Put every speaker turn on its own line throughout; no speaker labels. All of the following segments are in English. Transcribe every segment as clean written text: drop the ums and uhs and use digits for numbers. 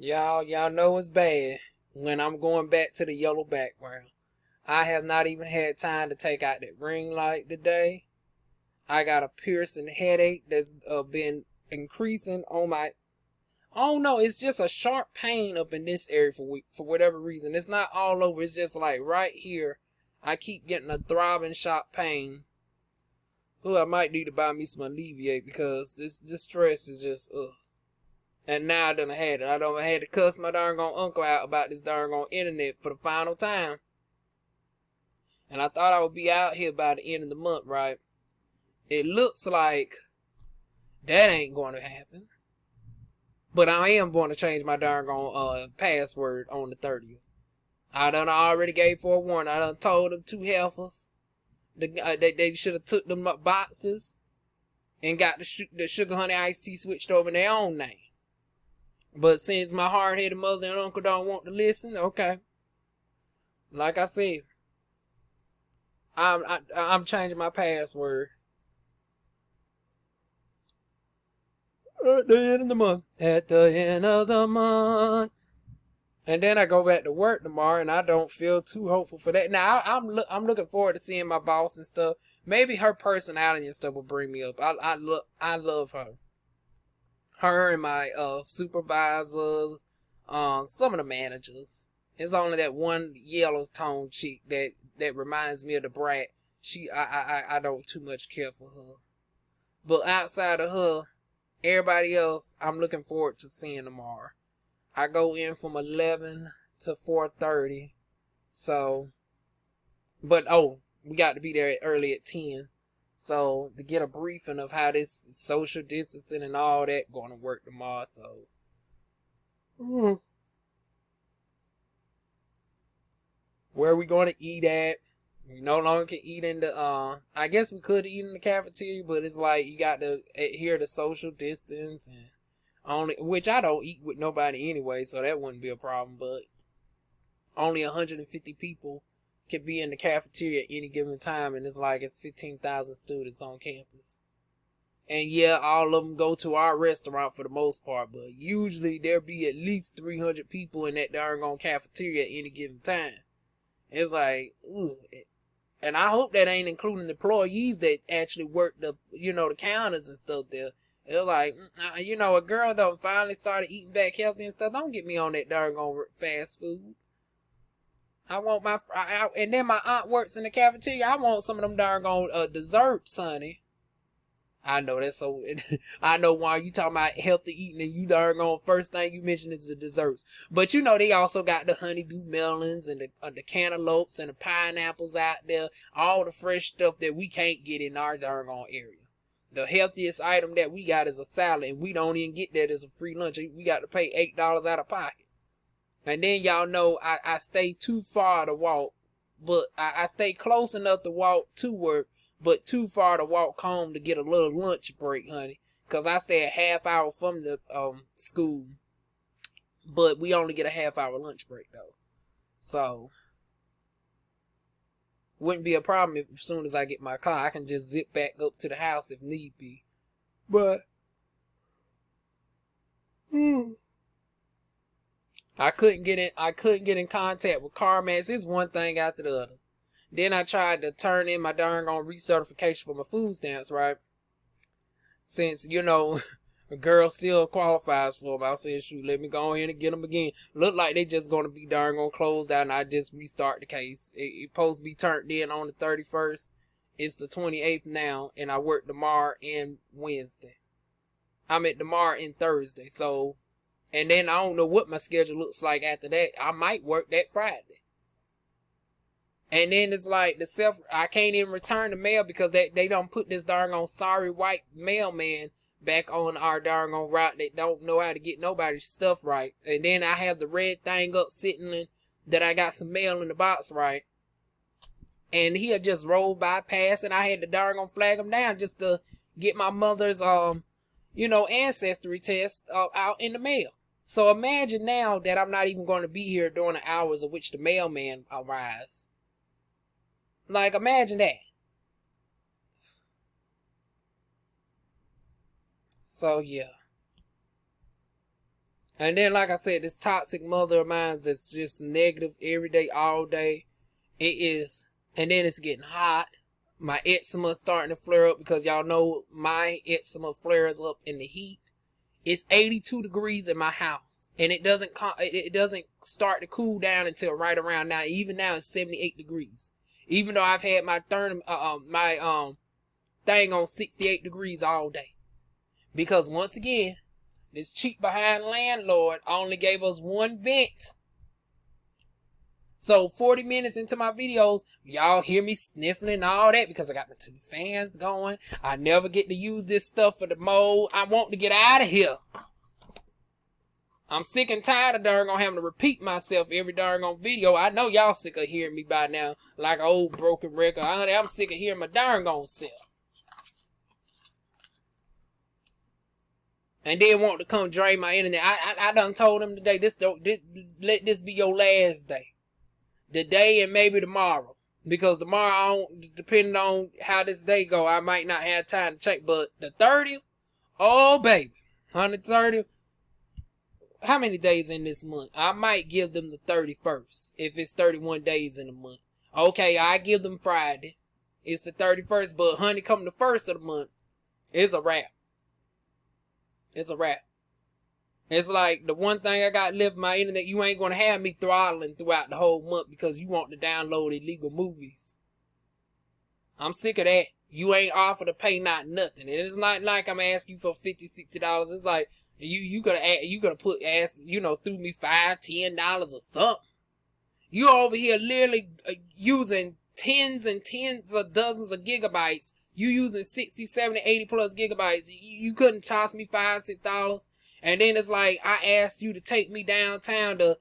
Y'all know it's bad when I'm going back to the yellow background. I have not even had time to take out that ring light today. I got a piercing headache that's been increasing on my. Oh no, it's just a sharp pain up in this area for whatever reason. It's not all over. It's just like right here. I keep getting a throbbing sharp pain. Oh, I might need to buy me some Alleviate because this stress is just ugh. And now I done had it. I done had to cuss my darn gone uncle out about this darn gone internet for the final time. And I thought I would be out here by the end of the month, right? It looks like that ain't going to happen. But I am going to change my darn gone password on the 30th. I done already gave for a warning. I done told them two heifers they should have took them up boxes and got the sugar honey iced tea switched over in their own name. But since my hard-headed mother and uncle don't want to listen, okay. Like I said, I'm changing my password at the end of the month. At the end of the month. And then I go back to work tomorrow, and I don't feel too hopeful for that. Now I'm looking forward to seeing my boss and stuff. Maybe her personality and stuff will bring me up. I love her. Her and my supervisors, some of the managers. It's only that one yellow tone chick that reminds me of the brat. I don't too much care for her. But outside of her, everybody else, I'm looking forward to seeing tomorrow. I go in from 11 to 4:30. So, but we got to be there early at 10. So, to get a briefing of how this social distancing and all that going to work tomorrow. So, where are we going to eat at? We no longer can eat in the, I guess we could eat in the cafeteria, but it's like you got to adhere to social distance and only, which I don't eat with nobody anyway, so that wouldn't be a problem, but only 150 people can be in the cafeteria at any given time, and it's like it's 15,000 students on campus. And yeah, all of them go to our restaurant for the most part, but usually there'll be at least 300 people in that darn cafeteria at any given time. It's like, ooh. And I hope that ain't including employees that actually work the counters and stuff there. It's like, a girl done finally started eating back healthy and stuff. Don't get me on that darn fast food. I want and then my aunt works in the cafeteria. I want some of them darn desserts, honey. I know that's so. I know why you talking about healthy eating and you darn first thing you mention is the desserts. But they also got the honeydew melons and the cantaloupes and the pineapples out there. All the fresh stuff that we can't get in our darn area. The healthiest item that we got is a salad, and we don't even get that as a free lunch. We got to pay $8 out of pocket. And then y'all know I stay too far to walk, but I stay close enough to walk to work, but too far to walk home to get a little lunch break, honey. Because I stay a half hour from the school, but we only get a half hour lunch break, though. So, wouldn't be a problem if as soon as I get my car, I can just zip back up to the house if need be. But, I couldn't get in contact with CarMax. It's one thing after the other. Then I tried to turn in my darn recertification for my food stamps, right? Since, a girl still qualifies for them, I said, shoot, let me go in and get them again. Look like they just going to be darn closed out, and I just restart the case. It's supposed to be turned in on the 31st. It's the 28th now, and I work tomorrow and Wednesday. I'm at tomorrow and Thursday, so, and then I don't know what my schedule looks like after that. I might work that Friday. And then it's like I can't even return the mail because they don't put this darn sorry white mailman back on our darn route that don't know how to get nobody's stuff right. And then I have the red thing up sitting that I got some mail in the box right. And he'll just roll by past, and I had to darn flag him down just to get my mother's ancestry test out in the mail. So imagine now that I'm not even going to be here during the hours of which the mailman arrives. Like, imagine that. So, yeah. And then, like I said, this toxic mother of mine that's just negative every day, all day. It is. And then it's getting hot. My eczema starting to flare up because y'all know my eczema flares up in the heat. It's 82 degrees in my house. And it doesn't start to cool down until right around now. Even now it's 78 degrees. Even though I've had my thing on 68 degrees all day. Because once again, this cheap behind landlord only gave us one vent. So 40 minutes into my videos, y'all hear me sniffling and all that because I got my 2 fans going. I never get to use this stuff for the mold. I want to get out of here. I'm sick and tired of darn gonna having to repeat myself every darn on video. I know y'all sick of hearing me by now like an old broken record. I'm sick of hearing my darn gonna self. And then want to come drain my internet. I done told them today, let this be your last day. Today and maybe tomorrow. Because tomorrow, depending on how this day go, I might not have time to check. But the 30th, oh baby, 130th, how many days in this month? I might give them the 31st, if it's 31 days in a month. Okay, I give them Friday. It's the 31st, but honey, come the 1st of the month, it's a wrap. It's a wrap. It's like the one thing I got left my internet, you ain't gonna have me throttling throughout the whole month because you want to download illegal movies. I'm sick of that. You ain't offer to pay not nothing. And it's not like I'm asking you for $50, $60. It's like you gotta through me $5, $10 or something. You over here literally using tens and tens of dozens of gigabytes. You using 60, 70, 80 plus gigabytes. You couldn't toss me $5, $6. And then it's like, I asked you to take me downtown to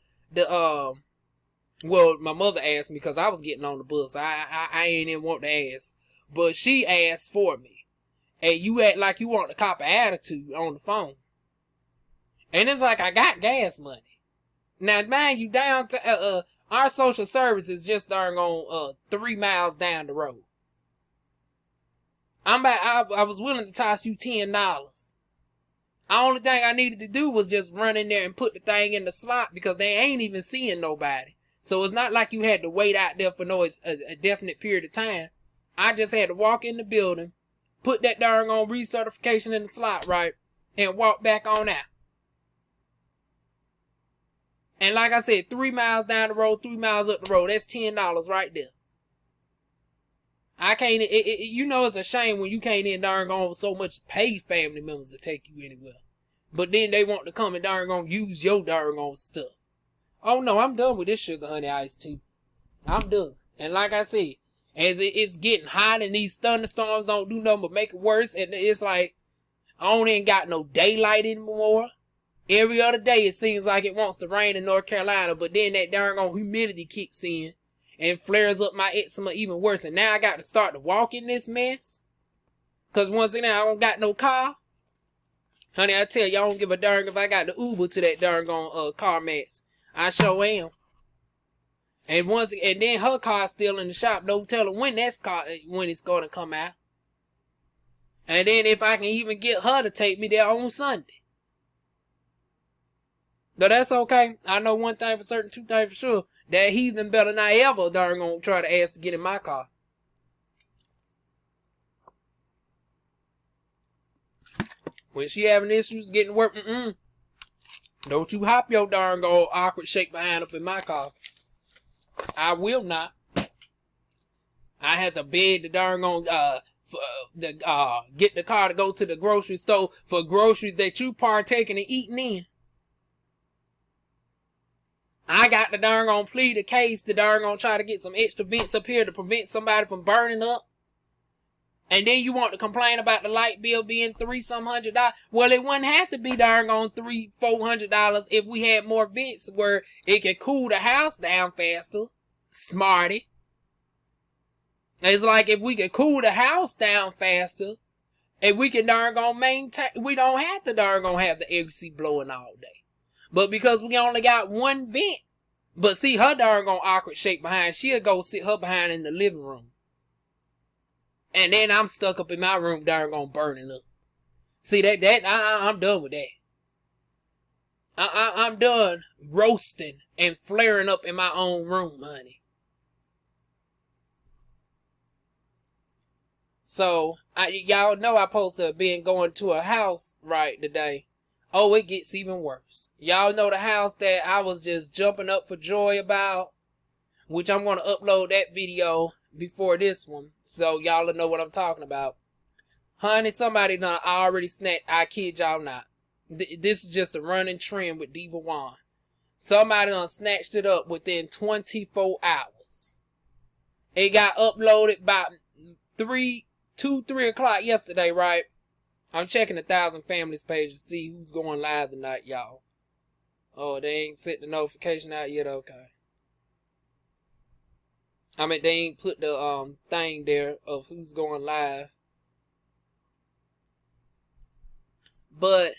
well, my mother asked me because I was getting on the bus. I ain't even want to ask. But she asked for me. And you act like you want to cop an attitude on the phone. And it's like, I got gas money. Now, mind you, down to, our social service is just darn on 3 miles down the road. I was willing to toss you $10. The only thing I needed to do was just run in there and put the thing in the slot because they ain't even seeing nobody. So it's not like you had to wait out there for a definite period of time. I just had to walk in the building, put that darn on recertification in the slot, right, and walk back on out. And like I said, 3 miles down the road, 3 miles up the road, that's $10 right there. I can't, it's a shame when you can't even darn gone so much pay family members to take you anywhere. But then they want to come and darn gone use your darn gone stuff. Oh no, I'm done with this sugar honey iced tea. I'm done. And like I said, as it's getting hot and these thunderstorms don't do nothing but make it worse. And it's like, I don't even got no daylight anymore. Every other day it seems like it wants to rain in North Carolina. But then that darn gone humidity kicks in and flares up my eczema even worse. And now I got to start to walk in this mess. Because once again, I don't got no car. Honey, I tell you, I don't give a darn if I got the Uber to that darn gone car mats. I sure am. And then her car's still in the shop. Don't tell her when it's going to come out. And then if I can even get her to take me there on Sunday. But that's okay. I know one thing for certain, 2 things for sure. That heathen better not ever darn gonna try to ask to get in my car. When she having issues getting work, don't you hop your darn go awkward shake behind up in my car. I will not. I had to beg the darn gone get the car to go to the grocery store for groceries that you partaking and eating in. I got the darn gonna plead the case, the darn gonna try to get some extra vents up here to prevent somebody from burning up. And then you want to complain about the light bill being $300. Well, it wouldn't have to be darn on $300-400 if we had more vents where it could cool the house down faster. Smarty. It's like if we could cool the house down faster, and we can darn gonna maintain, we don't have to darn gonna have the AC blowing all day. But because we only got one vent, but see her darn gonna awkward shake behind, she'll go sit her behind in the living room. And then I'm stuck up in my room darn gonna burning up. See I'm done with that. I'm done roasting and flaring up in my own room, honey. So, y'all know I supposed to have been going to a house right today. Oh, it gets even worse. Y'all know the house that I was just jumping up for joy about, which I'm going to upload that video before this one, so y'all will know what I'm talking about. Honey, somebody done already snatched. I kid y'all not. This is just a running trend with DivaWuan. Somebody done snatched it up within 24 hours. It got uploaded by 3 o'clock yesterday, right? I'm checking the 1,000 Families page to see who's going live tonight, y'all. Oh, they ain't sent the notification out yet? Okay. I mean, they ain't put the thing there of who's going live. But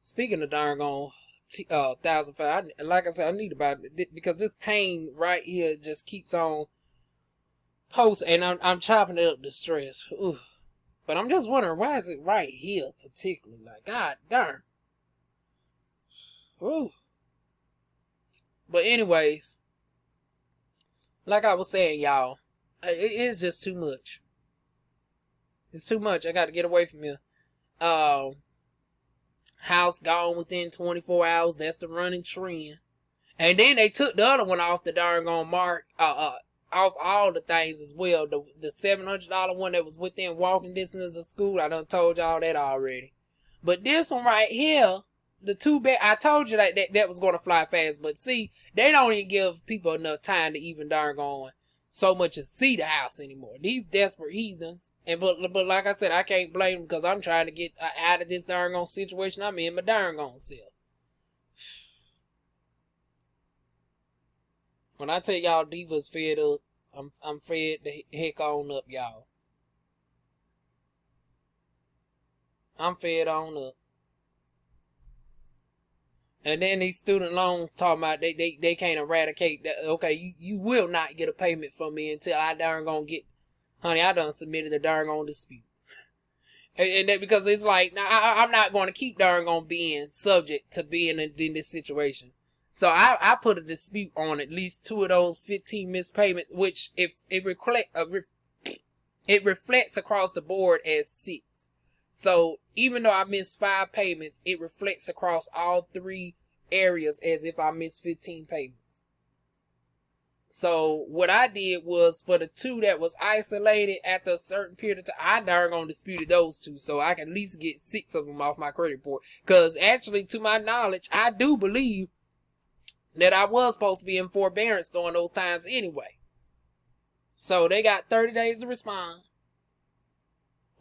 speaking of darn on 1,000 Families, like I said, I need about it because this pain right here just keeps on posting, and I'm chopping it up to stress. Ooh. But I'm just wondering, why is it right here particularly? Like, god darn. Ooh. But anyways, like I was saying, y'all, it is just too much. It's too much. I got to get away from here. House gone within 24 hours. That's the running trend. And then they took the other one off the darn mark. Off all the things as well. The $700 one that was within walking distance of school. I done told y'all that already. But this one right here, the 2-bed, I told you that was going to fly fast. But see, they don't even give people enough time to even darn on so much as see the house anymore. These desperate heathens. But like I said, I can't blame them because I'm trying to get out of this darn on situation I'm in my darn on self. When I tell y'all Diva's fed up, I'm fed the heck on up, y'all. I'm fed on up. And then these student loans talking about they can't eradicate that. Okay, you will not get a payment from me until I darn gonna get, honey, I done submitted a darn on dispute. And that because it's like, now I'm not going to keep darn on being subject to being in this situation. So I put a dispute on at least 2 of those 15 missed payments, which if it reflects across the board as 6. So even though I missed 5 payments, it reflects across all 3 areas as if I missed 15 payments. So what I did was for the 2 that was isolated after a certain period of time, I darn gonna disputed those 2 so I can at least get 6 of them off my credit report. Because actually, to my knowledge, I do believe that I was supposed to be in forbearance during those times anyway. So they got 30 days to respond.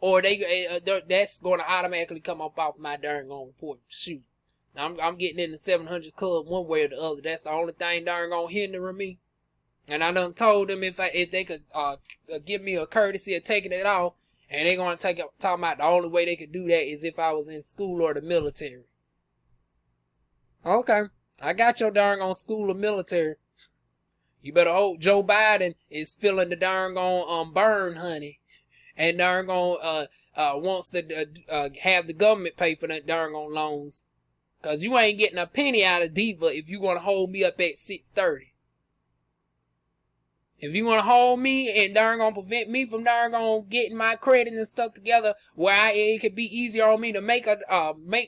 Or that's going to automatically come up off my darn on report. Shoot. I'm getting in the 700 club one way or the other. That's the only thing darn gonna hinder me. And I done told them if they could give me a courtesy of taking it off, and they're gonna talking about the only way they could do that is if I was in school or the military. Okay, I got your darn on school or military. You better hope Joe Biden is feeling the darn on burn, honey, and darn on wants to have the government pay for that darn on loans, cause you ain't getting a penny out of Diva if you gonna hold me up at 630. If you want to hold me and darn gonna prevent me from darn gonna getting my credit and stuff together where it could be easier on me to make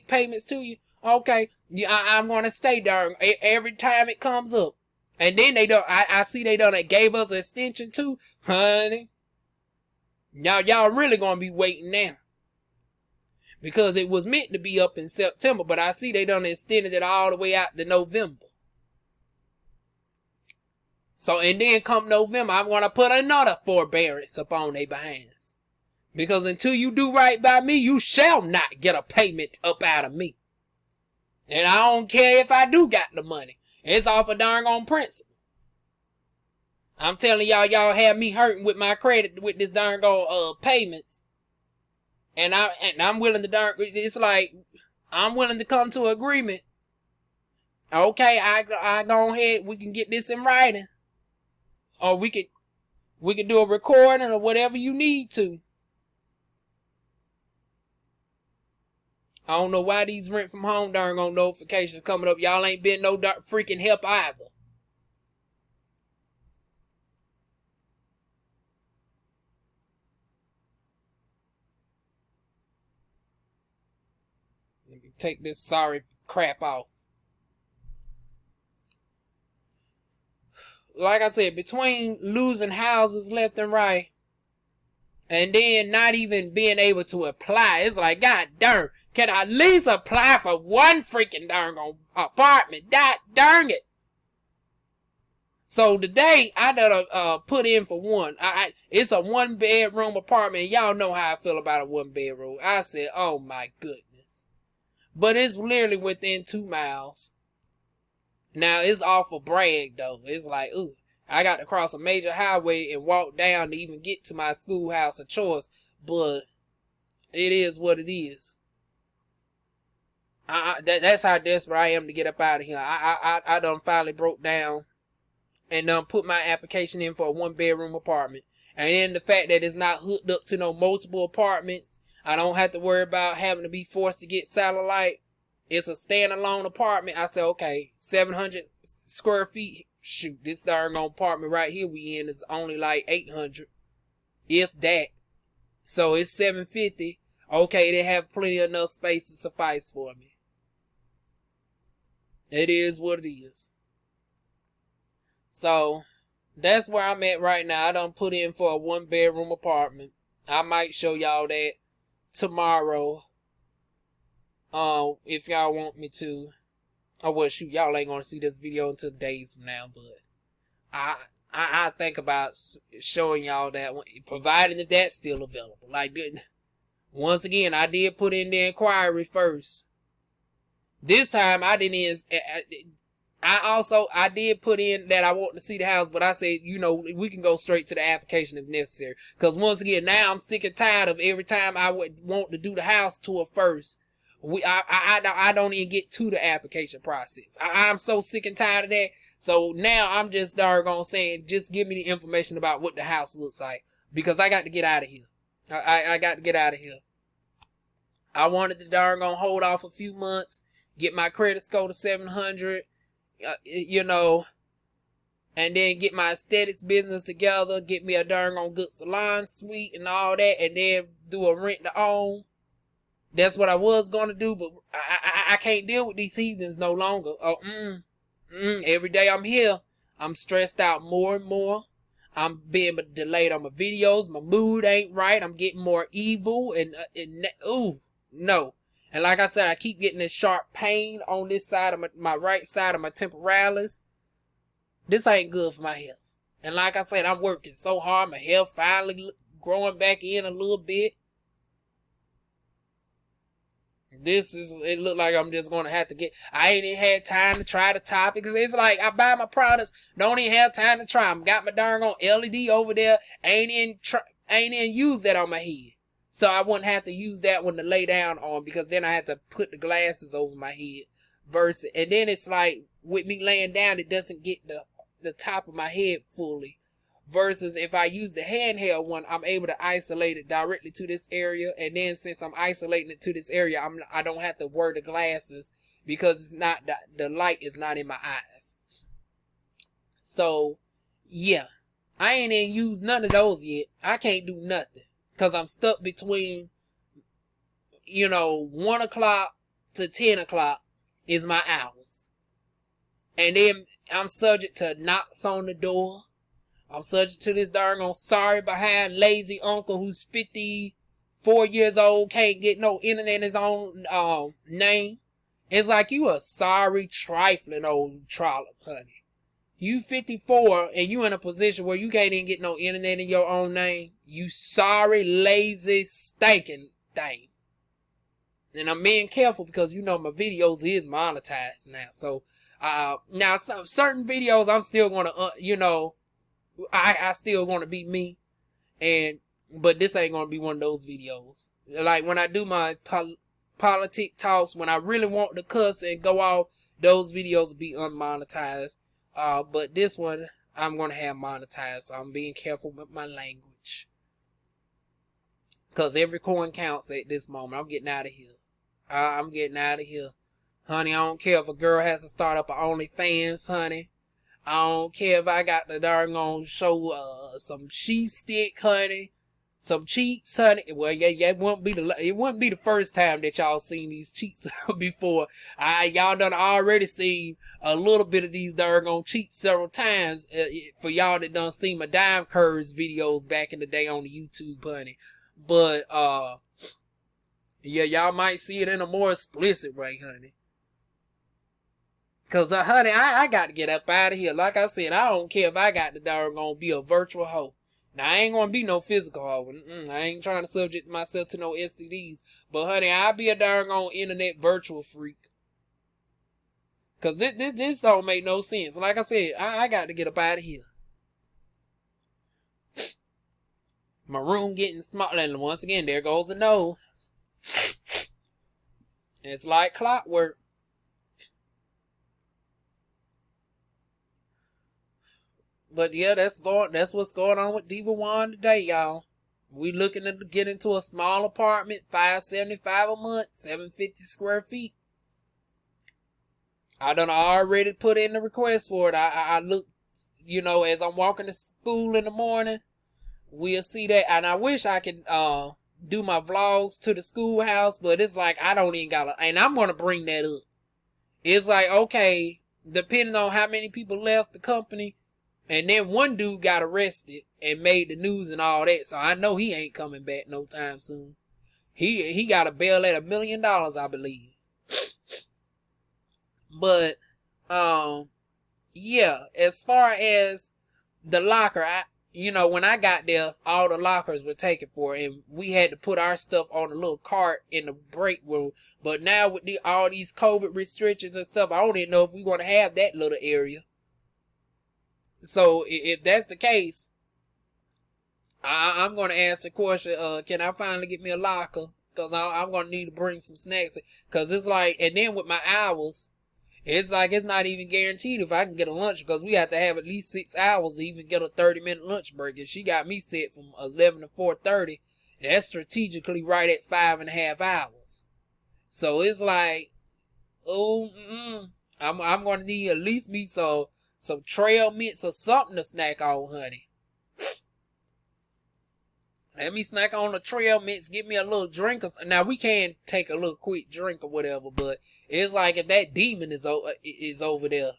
payments to you, okay, I'm gonna stay darn every time it comes up. And then they don't. I see they done gave us an extension too, honey. Y'all really gonna be waiting now because it was meant to be up in September, but I see they done extended it all the way out to November. So, and then come November, I'm going to put another forbearance upon their behinds. Because until you do right by me, you shall not get a payment up out of me. And I don't care if I do got the money. It's off a darn on principle. I'm telling y'all have me hurting with my credit with this darn on payments. And I'm willing to it's like, I'm willing to come to an agreement. Okay, I go ahead, we can get this in writing. Or we could do a recording or whatever you need to. I don't know why these rent from home darn on notifications coming up. Y'all ain't been no freaking help either. Let me take this sorry crap off. Like I said, between losing houses left and right, and then not even being able to apply, it's like, God darn, can I at least apply for one freaking darn apartment? God darn it. So today, I done put in for one. It's a 1-bedroom apartment. Y'all know how I feel about a 1-bedroom. I said, oh my goodness. But it's literally within 2 miles. Now, it's awful brag, though. It's like, ooh, I got to cross a major highway and walk down to even get to my schoolhouse of choice. But it is what it is. That's how desperate I am to get up out of here. I done finally broke down and put my application in for a 1-bedroom apartment. And then the fact that it's not hooked up to no multiple apartments. I don't have to worry about having to be forced to get satellite. It's a standalone apartment. I said, okay, 700 square feet. Shoot, this darn apartment right here we in is only like 800, if that. So it's 750. Okay, they have plenty enough space to suffice for me. It is what it is. So that's where I'm at right now. I done put in for a 1-bedroom apartment. I might show y'all that tomorrow. If y'all want me to. Oh well, shoot, y'all ain't gonna see this video until days from now, but I think about showing y'all that, providing if that's still available. Like, once again, I did put in the inquiry first. This time I didn't. I did put in that I want to see the house, but I said, you know, we can go straight to the application if necessary. Because once again, now I'm sick and tired of every time I would want to do the house tour first. I don't even get to the application process. I'm so sick and tired of that. So now I'm just doggone saying, just give me the information about what the house looks like. Because I got to get out of here. I got to get out of here. I wanted to doggone hold off a few months, get my credit score to 700, you know, and then get my aesthetics business together, get me a doggone good salon suite and all that, and then do a rent to own. That's what I was going to do, but I can't deal with these heathens no longer. Every day I'm here, I'm stressed out more and more. I'm being delayed on my videos. My mood ain't right. I'm getting more evil ooh, no. And like I said, I keep getting this sharp pain on this side of my right side of my temporalis. This ain't good for my health. And like I said, I'm working so hard. My health finally growing back in a little bit. It look like I'm just going to have to I ain't even had time to try the topic. Because it's like, I buy my products, don't even have time to try them. Got my darn on LED over there, ain't even use that on my head. So I wouldn't have to use that one to lay down on, because then I have to put the glasses over my head. And then it's like, with me laying down, it doesn't get the top of my head fully. Versus if I use the handheld one, I'm able to isolate it directly to this area. And then since I'm isolating it to this area, I don't have to wear the glasses, because it's not the light is not in my eyes. So, yeah. I ain't even used none of those yet. I can't do nothing. Because I'm stuck between, 1 o'clock to 10 o'clock is my hours. And then I'm subject to knocks on the door. I'm subject to this darn sorry behind lazy uncle who's 54 years old, can't get no internet in his own name. It's like, you a sorry, trifling old trollop, honey. You 54 and you in a position where you can't even get no internet in your own name. You sorry, lazy, stinking thing. And I'm being careful because my videos is monetized now. So now some certain videos I'm still gonna I still want to be me, but this ain't gonna be one of those videos. Like when I do my politic talks, when I really want to cuss and go off, those videos will be unmonetized. But this one I'm gonna have monetized. So I'm being careful with my language, cause every coin counts at this moment. I'm getting out of here. I'm getting out of here. Honey, I don't care if a girl has to start up her OnlyFans, honey. I don't care if I got the darn gonna show some she stick, honey. Some cheeks, honey. Well, yeah, it wouldn't be the first time that y'all seen these cheeks before. Y'all done already seen a little bit of these darn cheeks several times. For y'all that done seen my dime curves videos back in the day on the YouTube, honey. But yeah, y'all might see it in a more explicit way, honey. Cause honey, I got to get up out of here. Like I said, I don't care if I got the darn gonna be a virtual hoe. Now, I ain't gonna be no physical hoe. I ain't trying to subject myself to no STDs. But, honey, I'll be a darn on internet virtual freak. Because this don't make no sense. Like I said, I got to get up out of here. My room getting smaller. And once again, there goes the nose. It's like clockwork. But yeah, that's what's going on with DivaWuan today, y'all. We looking to get into a small apartment, $575 a month, 750 square feet. I done already put in the request for it. I look, as I'm walking to school in the morning, we'll see that. And I wish I could do my vlogs to the schoolhouse, but it's like I don't even gotta. And I'm gonna bring that up. It's like, okay, depending on how many people left the company. And then one dude got arrested and made the news and all that. So I know he ain't coming back no time soon. He got a bail at $1 million, I believe. But, yeah, as far as the locker, when I got there, all the lockers were taken for, and we had to put our stuff on a little cart in the break room. But now with all these COVID restrictions and stuff, I don't even know if we're going to have that little area. So if that's the case, I'm going to ask the question, can I finally get me a locker? Because I'm going to need to bring some snacks. Because it's like, and then with my hours, it's like it's not even guaranteed if I can get a lunch. Because we have to have at least 6 hours to even get a 30-minute lunch break. And she got me set from 11 to 4:30. That's strategically right at 5.5 hours. So it's like, I'm going to need at least me some trail mints or something to snack on, honey. Let me snack on the trail mints, get me a little drink. Now, we can take a little quick drink or whatever, but it's like if that demon is over there,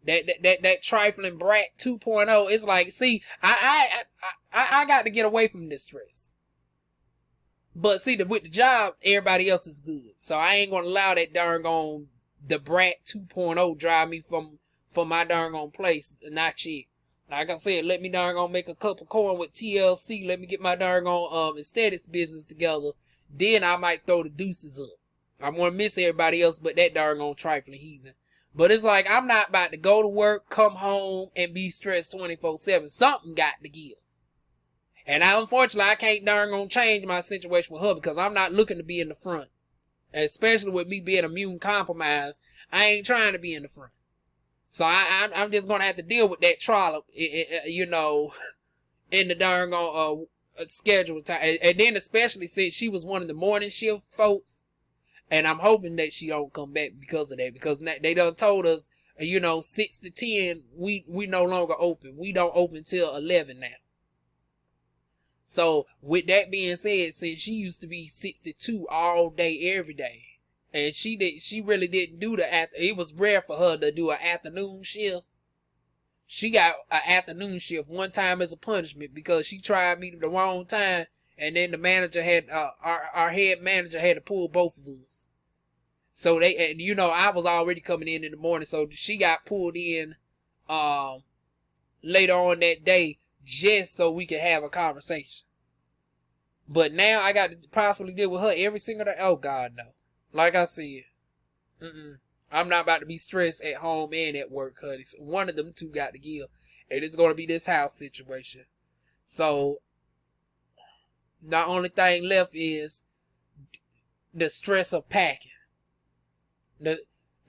that trifling brat 2.0, it's like, see, I got to get away from this stress. But see, with the job, everybody else is good. So I ain't going to allow that darn on the brat 2.0 drive me from my darn on place, not yet. Like I said, let me darn on make a couple coin with TLC. Let me get my darn on aesthetics business together. Then I might throw the deuces up. I'm gonna miss everybody else, but that darn on trifling heathen. But it's like I'm not about to go to work, come home, and be stressed 24/7. Something got to give. And unfortunately, I can't darn on change my situation with her because I'm not looking to be in the front. Especially with me being immune compromised, I ain't trying to be in the front. So I'm just going to have to deal with that trial, in the darn schedule time. And then especially since she was one of the morning shift folks. And I'm hoping that she don't come back because of that. Because they done told us, 6 to 10, we no longer open. We don't open till 11 now. So with that being said, since she used to be 62 all day, every day. And she really didn't do it was rare for her to do an afternoon shift. She got an afternoon shift one time as a punishment because she tried me the wrong time. And then the manager our head manager had to pull both of us. So I was already coming in the morning. So she got pulled in, later on that day just so we could have a conversation. But now I got to possibly deal with her every single day. Oh God, no. Like I said, I'm not about to be stressed at home and at work, honey. One of them two got to give. And it's going to be this house situation. So, the only thing left is the stress of packing. The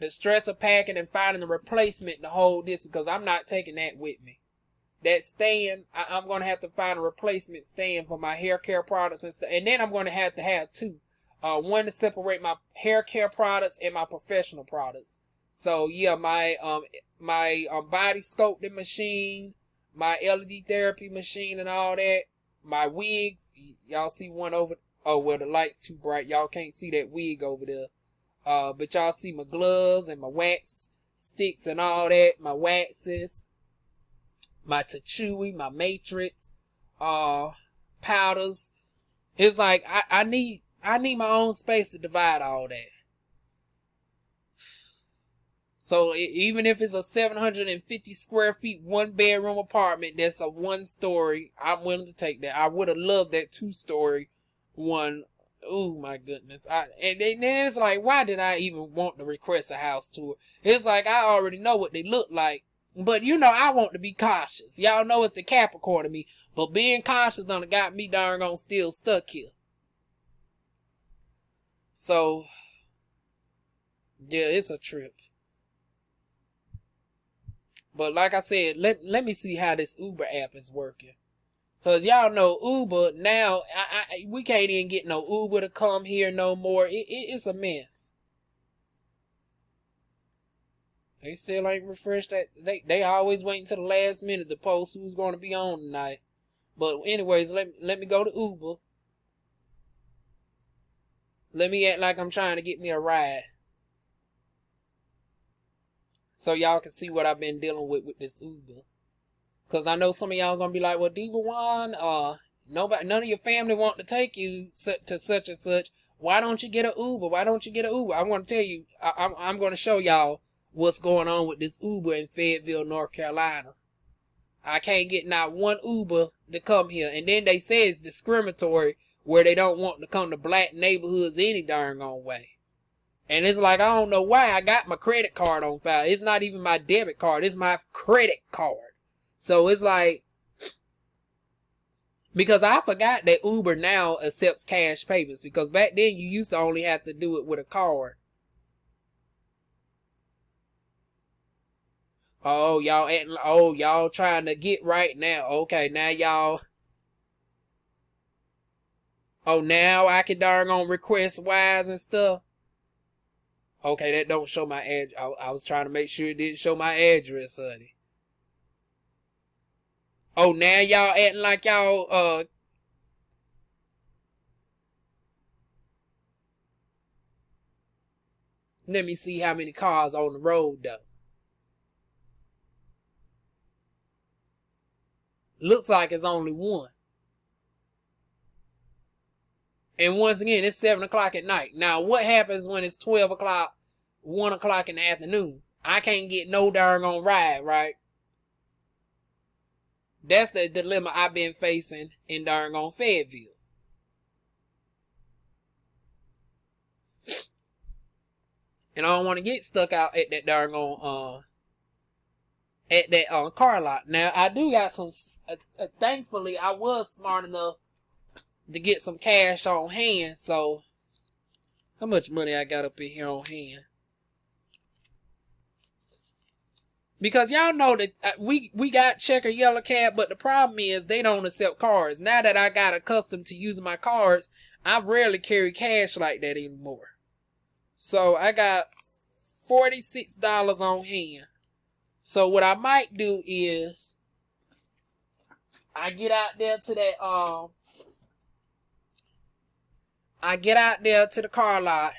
stress of packing and finding a replacement to hold this because I'm not taking that with me. That stand, I'm going to have to find a replacement stand for my hair care products and stuff. And then I'm going to have two. one to separate my hair care products and my professional products. So yeah, my body sculpting machine, my LED therapy machine and all that, my wigs, y'all see one over, oh well the light's too bright, y'all can't see that wig over there. But y'all see my gloves and my wax sticks and all that, my waxes, my Tachui, my matrix, powders. It's like I need my own space to divide all that. So even if it's a 750 square feet, 1-bedroom apartment that's a 1-story, I'm willing to take that. I would have loved that 2-story one. Oh my goodness. And then it's like, why did I even want to request a house tour? It's like, I already know what they look like. But you know, I want to be cautious. Y'all know it's the Capricorn of me. But being cautious done got me darn on still stuck here. So, yeah, it's a trip. But like I said, let me see how this Uber app is working. Because y'all know Uber now, we can't even get no Uber to come here no more. It's a mess. They still ain't refreshed that. They always waiting till the last minute to post who's going to be on tonight. But anyways, let me go to Uber. Let me act like I'm trying to get me a ride. So y'all can see what I've been dealing with this Uber. Because I know some of y'all going to be like, well, DivaWuan, none of your family want to take you to such and such. Why don't you get an Uber? Why don't you get an Uber? I'm going to tell you, I'm going to show y'all what's going on with this Uber in Fayetteville, North Carolina. I can't get not one Uber to come here. And then they say it's discriminatory where they don't want to come to black neighborhoods any darn gone way. And it's like, I don't know why I got my credit card on file. It's not even my debit card. It's my credit card. So it's like, because I forgot that Uber now accepts cash payments. Because back then you used to only have to do it with a card. Oh, y'all trying to get right now. Okay, now y'all. Oh, now I can darn on request wise and stuff. Okay, that don't show my address. I was trying to make sure it didn't show my address, honey. Oh, now y'all acting like y'all, let me see how many cars on the road, though. Looks like it's only one. And once again, it's 7 o'clock at night. Now, what happens when it's 12 o'clock, 1 o'clock in the afternoon? I can't get no darn on ride, right? That's the dilemma I've been facing in darn on Fayetteville. And I don't want to get stuck out at that darn on, at that car lot. Now, I do got some, thankfully, I was smart enough to get some cash on hand. So, how much money I got up in here on hand? Because y'all know that we got checker yellow cab, but the problem is they don't accept cards. Now that I got accustomed to using my cards, I rarely carry cash like that anymore. So I got $46 on hand. So what I might do is I get out there to that I get out there to the car lot,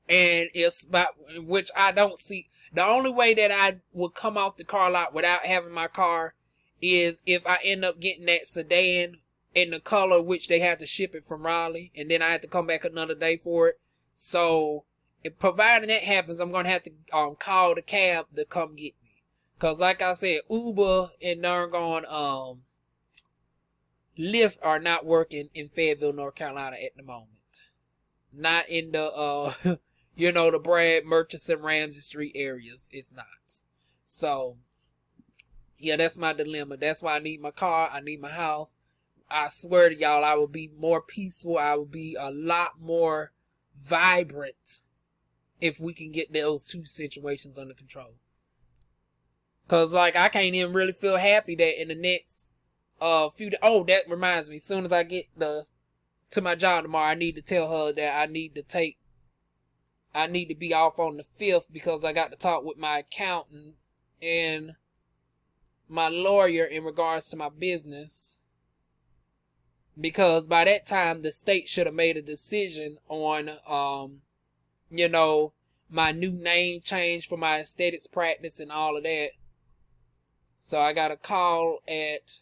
and it's about, which I don't see. The only way that I would come off the car lot without having my car is if I end up getting that sedan in the color which they have to ship it from Raleigh, and then I have to come back another day for it. So, providing that happens, I'm going to have to call the cab to come get me. Because like I said, Uber and Lyft are not working in Fayetteville, North Carolina at the moment. Not in the, the Brad, Murchison, Ramsey Street areas. It's not. So, yeah, that's my dilemma. That's why I need my car. I need my house. I swear to y'all, I will be more peaceful. I will be a lot more vibrant if we can get those two situations under control. Because, like, I can't even really feel happy that in the next few days. Oh, that reminds me. As soon as I get the to my job tomorrow, I need to tell her that I need to be off on the 5th because I got to talk with my accountant and my lawyer in regards to my business. Because by that time, the state should have made a decision on, my new name change for my aesthetics practice and all of that. So I got a call at,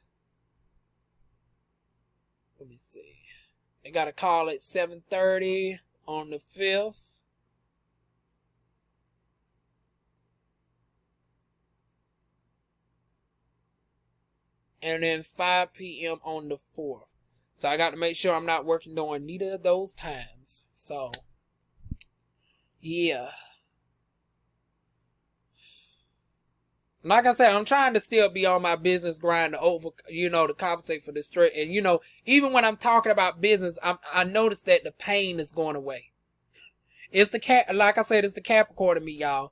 let me see. I got a call at 7:30 on the 5th. And then 5 p.m. on the 4th. So I got to make sure I'm not working during neither of those times. So, yeah. Like I said, I'm trying to still be on my business grind to compensate for the stress. And, even when I'm talking about business, I noticed that the pain is going away. It's like I said, it's the Capricorn in me, y'all.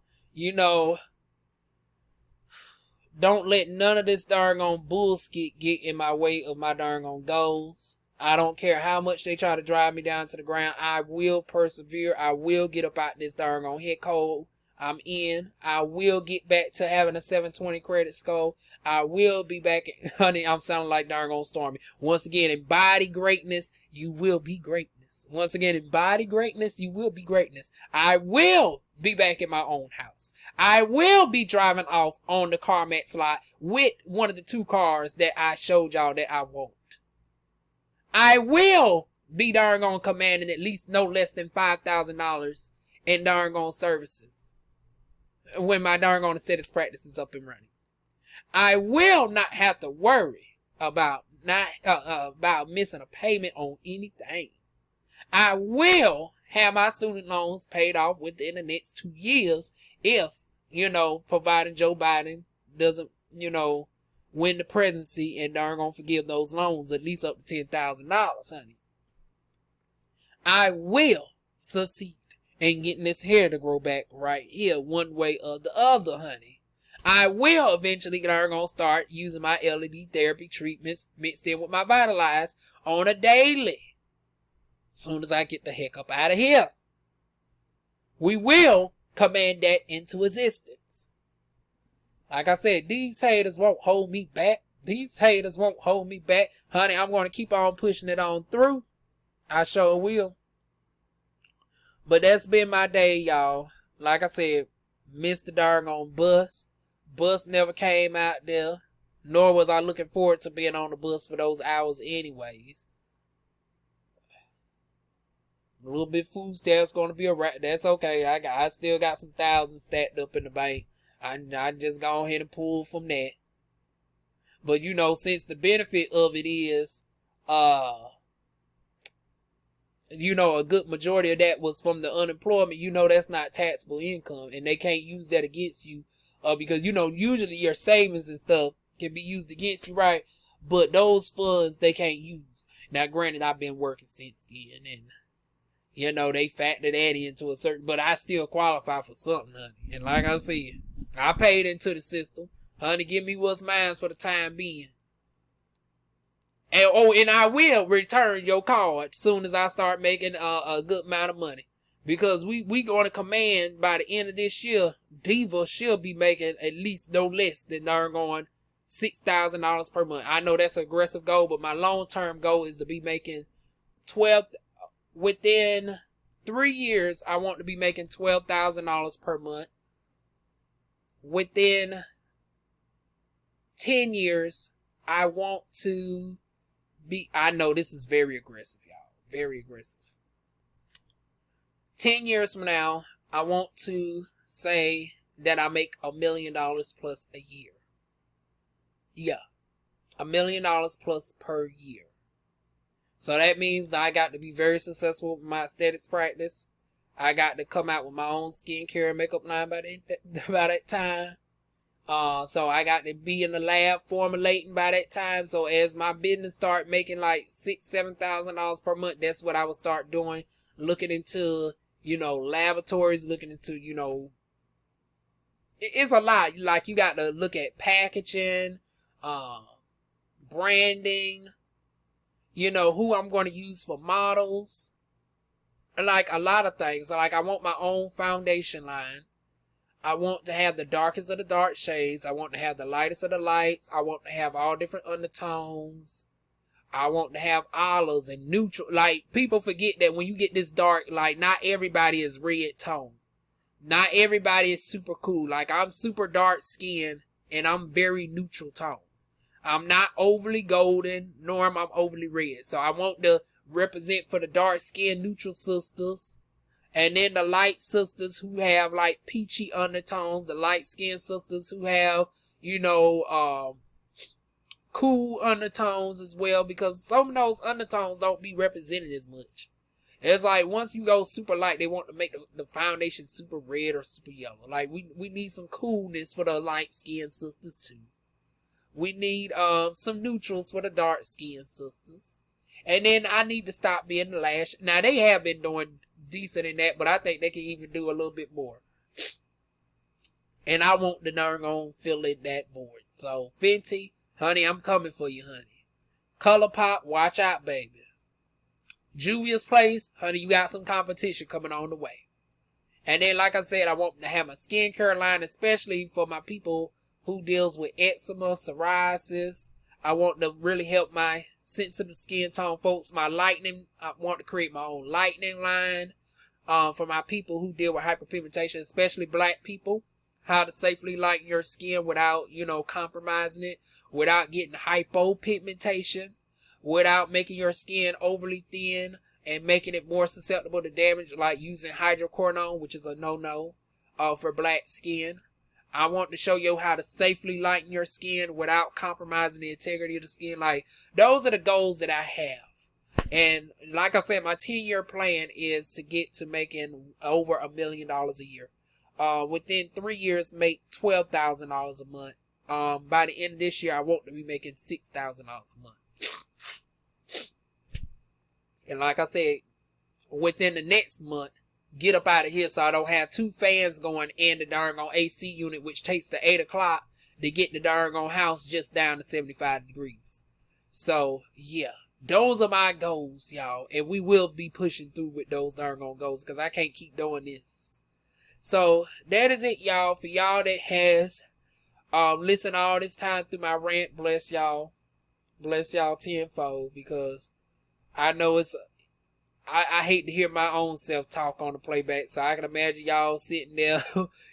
Don't let none of this darn on bullshit get in my way of my darn on goals. I don't care how much they try to drive me down to the ground. I will persevere. I will get up out this darn on hit code I'm in. I will get back to having a 720 credit score. I will be back. Honey, I'm sounding like darn on Stormy. Once again, embody greatness. You will be greatness. Once again, embody greatness. You will be greatness. I will be back in my own house. I will be driving off on the CarMax lot with one of the 2 cars that I showed y'all that I want. I will be darn on commanding at least no less than $5,000 in darn on services when my darn on aesthetics practice is up and running. I will not have to worry about about missing a payment on anything. I will have my student loans paid off within the next 2 years if, providing Joe Biden doesn't, win the presidency and darn gonna forgive those loans at least up to $10,000, honey. I will succeed in getting this hair to grow back right here one way or the other, honey. I will eventually darn gonna start using my LED therapy treatments mixed in with my Vitalize on a daily. As soon as I get the heck up out of here. We will command that into existence. Like I said, these haters won't hold me back. These haters won't hold me back. Honey, I'm going to keep on pushing it on through. I sure will. But that's been my day, y'all. Like I said, missed the doggone bus. Bus never came out there. Nor was I looking forward to being on the bus for those hours anyways. A little bit food stamps going to be a rat. That's okay. I still got some thousands stacked up in the bank. I just go ahead and pull from that. But since the benefit of it is, a good majority of that was from the unemployment, that's not taxable income, and they can't use that against you, because usually your savings and stuff can be used against you, right? But those funds they can't use. Now, granted, I've been working since then, and they factor that into a certain, but I still qualify for something, honey. And like I said, I paid into the system. Honey, give me what's mine for the time being. And I will return your card as soon as I start making a good amount of money. Because we going to command by the end of this year, Diva should be making at least no less than darn going $6,000 per month. I know that's an aggressive goal, but my long-term goal is to be making within 3 years, I want to be making $12,000 per month. Within 10 years, I want to be, I know this is very aggressive, y'all. Very aggressive. 10 years from now, I want to say that I make $1 million plus a year. Yeah. $1 million plus per year. So that means that I got to be very successful with my aesthetics practice. I got to come out with my own skincare and makeup line by that time. So I got to be in the lab formulating by that time. So as my business start making like $6,000-$7,000 per month, that's what I would start doing. Looking into, laboratories, looking into, it's a lot. Like you got to look at packaging, branding, you know, who I'm going to use for models. Like a lot of things. Like I want my own foundation line. I want to have the darkest of the dark shades. I want to have the lightest of the lights. I want to have all different undertones. I want to have olives and neutral. Like, people forget that when you get this dark, like, not everybody is red tone. Not everybody is super cool. Like, I'm super dark skinned and I'm very neutral tone. I'm not overly golden, nor am I overly red. So I want to represent for the dark skinned neutral sisters. And then the light sisters who have like peachy undertones. The light skinned sisters who have, you know, cool undertones as well. Because some of those undertones don't be represented as much. It's like once you go super light, they want to make the foundation super red or super yellow. Like we need some coolness for the light skinned sisters too. We need some neutrals for the dark skinned sisters. And then I need to stop being the lash. Now they have been doing decent in that, but I think they can even do a little bit more. And I want the darn on fill in that void. So Fenty, honey, I'm coming for you, honey. ColourPop, watch out, baby. Juvia's Place, honey, you got some competition coming on the way. And then, like I said, I want to have my skincare line, especially for my people who deals with eczema, psoriasis. I want to really help my sensitive skin tone folks. My lightening, I want to create my own lightening line for my people who deal with hyperpigmentation, especially black people. How to safely lighten your skin without, you know, compromising it, without getting hypopigmentation, without making your skin overly thin and making it more susceptible to damage, like using hydroquinone, which is a no-no for black skin. I want to show you how to safely lighten your skin without compromising the integrity of the skin. Like, those are the goals that I have. And like I said, my 10-year plan is to get to making over $1 million a year. Within 3 years, make $12,000 a month. By the end of this year, I want to be making $6,000 a month. And like I said, within the next month, get up out of here so I don't have 2 fans going in the darn on AC unit, which takes to 8 o'clock to get the darn on house just down to 75 degrees. So, yeah, those are my goals, y'all. And we will be pushing through with those darn on goals because I can't keep doing this. So, that is it, y'all. For y'all that has listened all this time through my rant, bless y'all. Bless y'all tenfold because I know it's... I hate to hear my own self talk on the playback, so I can imagine y'all sitting there,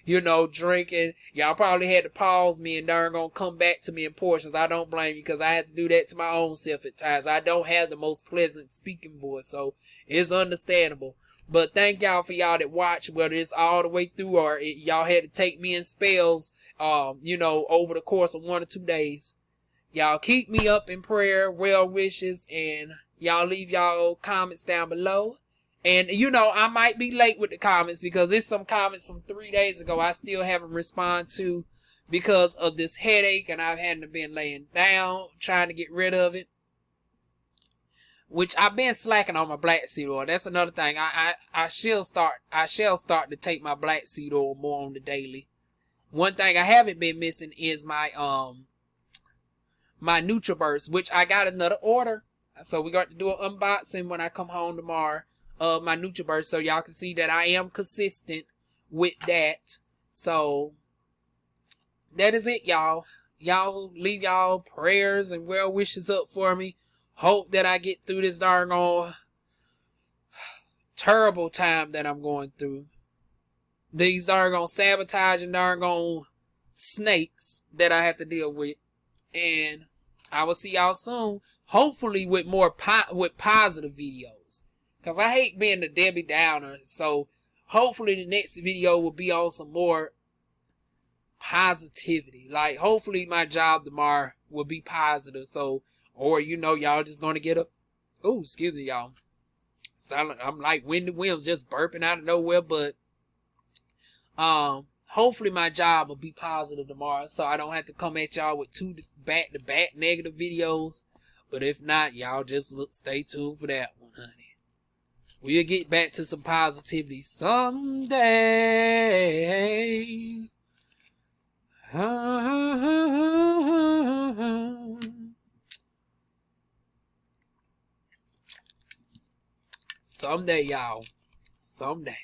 you know, drinking. Y'all probably had to pause me and darn gonna come back to me in portions. I don't blame you because I had to do that to my own self at times. I don't have the most pleasant speaking voice, so it's understandable. But thank y'all for y'all that watch, whether it's all the way through or y'all had to take me in spells, you know, over the course of 1 or 2 days. Y'all keep me up in prayer, well wishes, and y'all leave y'all comments down below. And, you know, I might be late with the comments because there's some comments from 3 days ago I still haven't responded to because of this headache and I've had to been laying down trying to get rid of it. Which I've been slacking on my black seed oil. That's another thing. I shall start to take my black seed oil more on the daily. One thing I haven't been missing is my my NutriBurst, which I got another order. So we're going to do an unboxing when I come home tomorrow of my NutriBurst so y'all can see that I am consistent with that. So that is it, y'all. Y'all leave y'all prayers and well wishes up for me. Hope that I get through this darn terrible time that I'm going through. These darn sabotaging darn snakes that I have to deal with. And I will see y'all soon. Hopefully with more with positive videos. Because I hate being the Debbie Downer. So hopefully the next video will be on some more positivity. Like hopefully my job tomorrow will be positive. So, or you know, y'all just going to get a... Oh, excuse me, y'all. I'm like Wendy Williams just burping out of nowhere. But hopefully my job will be positive tomorrow. So I don't have to come at y'all with 2 back-to-back negative videos. But if not, y'all just stay tuned for that one, honey. We'll get back to some positivity someday. Someday, y'all. Someday.